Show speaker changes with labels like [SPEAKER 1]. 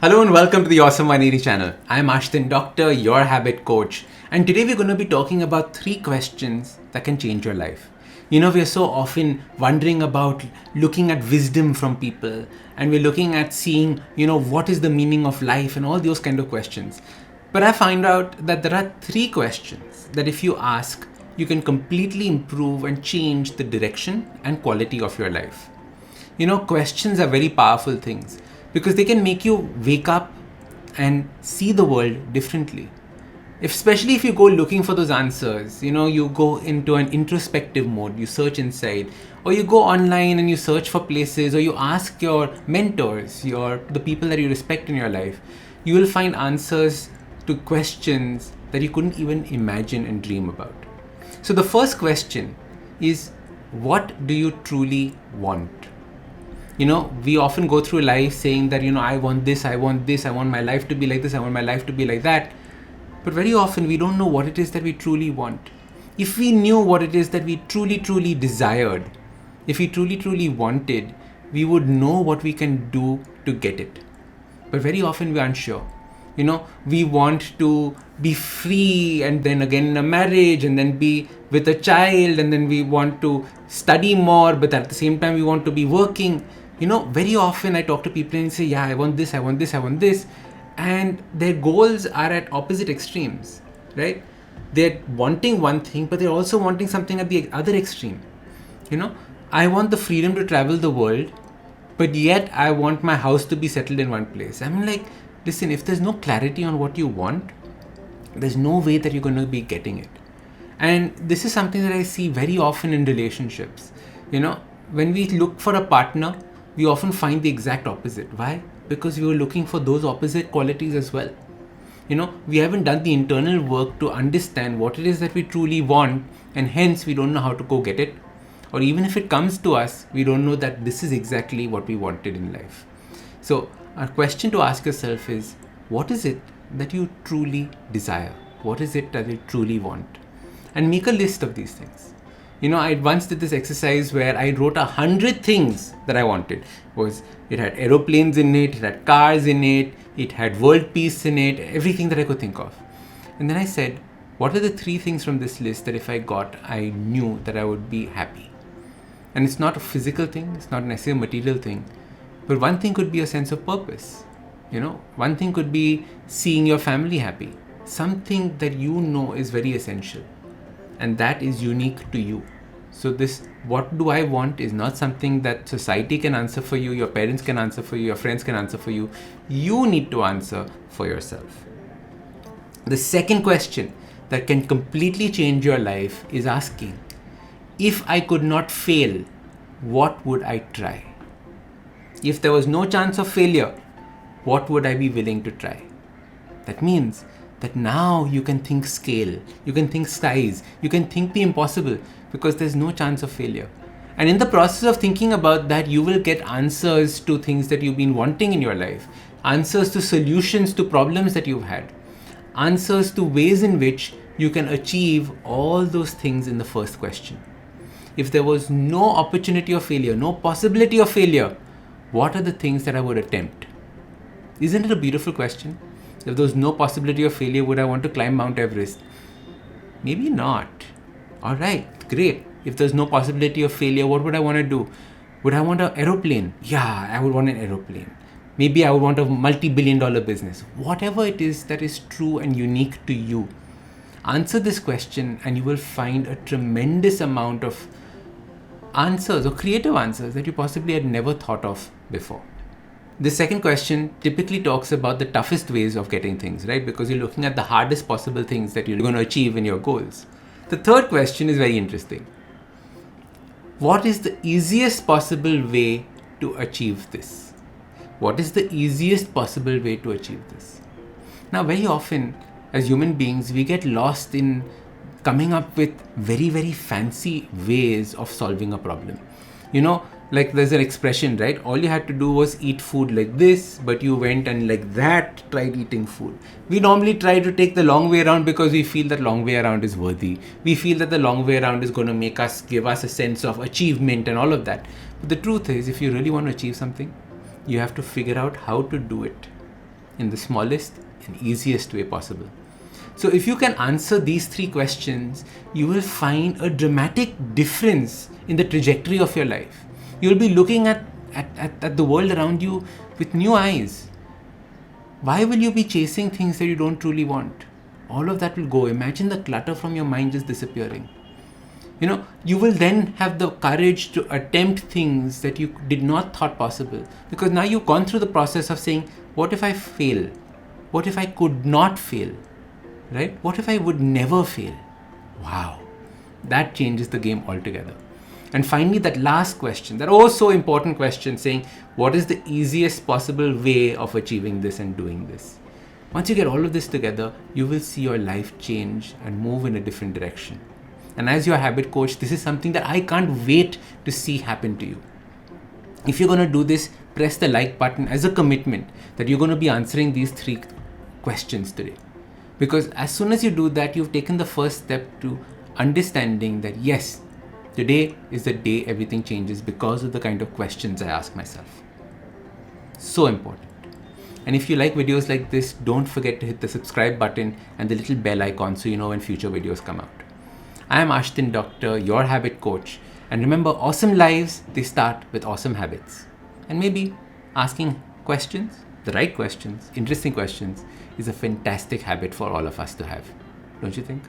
[SPEAKER 1] Hello and welcome to the Awesome 180 channel. I'm Ashton Doctor, your habit coach, and today we're going to be talking about 3 questions that can change your life. You know, we're so often wondering about looking at wisdom from people, and we're looking at seeing, what is the meaning of life and all those kind of questions. But I find out that there are 3 questions that if you ask, you can completely improve and change the direction and quality of your life. Questions are very powerful things because they can make you wake up and see the world differently. Especially if you go looking for those answers, you go into an introspective mode, you search inside, or you go online and you search for places, or you ask your mentors, the people that you respect in your life, you will find answers to questions that you couldn't even imagine and dream about. So the first question is, what do you truly want? We often go through life saying that, I want this, I want this, I want my life to be like this, I want my life to be like that. But very often we don't know what it is that we truly want. If we knew what it is that we truly desired, if we truly wanted, we would know what we can do to get it. But very often we're unsure. We want to be free and then again in a marriage and then be with a child, and then we want to study more, but at the same time we want to be working. Very often I talk to people and say, I want this, I want this, I want this. And their goals are at opposite extremes, right? They're wanting one thing, but they're also wanting something at the other extreme. I want the freedom to travel the world, but yet I want my house to be settled in one place. Listen, if there's no clarity on what you want, there's no way that you're going to be getting it. And this is something that I see very often in relationships. When we look for a partner, we often find the exact opposite. Why? Because we were looking for those opposite qualities as well. We haven't done the internal work to understand what it is that we truly want, and hence we don't know how to go get it. Or even if it comes to us, we don't know that this is exactly what we wanted in life. So our question to ask yourself is, what is it that you truly desire? What is it that you truly want? And make a list of these things. I once did this exercise where I wrote 100 things that I wanted. It had aeroplanes in it had cars in it had world peace in it, everything that I could think of. And then I said, what are the 3 things from this list that if I got, I knew that I would be happy? And it's not a physical thing, it's not necessarily a material thing, but one thing could be a sense of purpose. One thing could be seeing your family happy, something that is very essential, and that is unique to you. So this, what do I want, is not something that society can answer for you, your parents can answer for you, your friends can answer for you. You need to answer for yourself. The second question that can completely change your life is asking, if I could not fail, what would I try? If there was no chance of failure, what would I be willing to try? That means that now you can think scale, you can think size, you can think the impossible, because there's no chance of failure. And in the process of thinking about that, you will get answers to things that you've been wanting in your life, answers to solutions to problems that you've had, answers to ways in which you can achieve all those things in the first question. If there was no opportunity of failure, no possibility of failure, what are the things that I would attempt? Isn't it a beautiful question? If there was no possibility of failure, would I want to climb Mount Everest? Maybe not. All right, great. If there's no possibility of failure, what would I want to do? Would I want an aeroplane? Yeah, I would want an aeroplane. Maybe I would want a multi-billion-dollar business. Whatever it is that is true and unique to you, answer this question and you will find a tremendous amount of answers or creative answers that you possibly had never thought of before. The second question typically talks about the toughest ways of getting things, right? Because you're looking at the hardest possible things that you're going to achieve in your goals. The third question is very interesting. What is the easiest possible way to achieve this? What is the easiest possible way to achieve this? Now, very often as human beings, we get lost in coming up with very, very fancy ways of solving a problem. Like there's an expression, right? All you had to do was eat food like this, but you went and like that tried eating food. We normally try to take the long way around because we feel that long way around is worthy. We feel that the long way around is going to give us a sense of achievement and all of that. But the truth is, if you really want to achieve something, you have to figure out how to do it. in the smallest and easiest way possible. So if you can answer these 3 questions, you will find a dramatic difference in the trajectory of your life. You'll be looking at the world around you with new eyes. Why will you be chasing things that you don't truly want? All of that will go. Imagine the clutter from your mind just disappearing. You will then have the courage to attempt things that you did not thought possible, because now you've gone through the process of saying, what if I fail? What if I could not fail? Right? What if I would never fail? Wow, that changes the game altogether. And finally, that last question, that oh so important question, saying, what is the easiest possible way of achieving this and doing this? Once you get all of this together, you will see your life change and move in a different direction. And as your habit coach, this is something that I can't wait to see happen to you. If you're going to do this, press the like button as a commitment that you're going to be answering these 3 questions today. Because as soon as you do that, you've taken the first step to understanding that yes, today is the day everything changes because of the kind of questions I ask myself. So important. And if you like videos like this, don't forget to hit the subscribe button and the little bell icon so you know when future videos come out. I am Ashdin Doctor, your habit coach. And remember, awesome lives, they start with awesome habits. And maybe asking questions, the right questions, interesting questions, is a fantastic habit for all of us to have. Don't you think?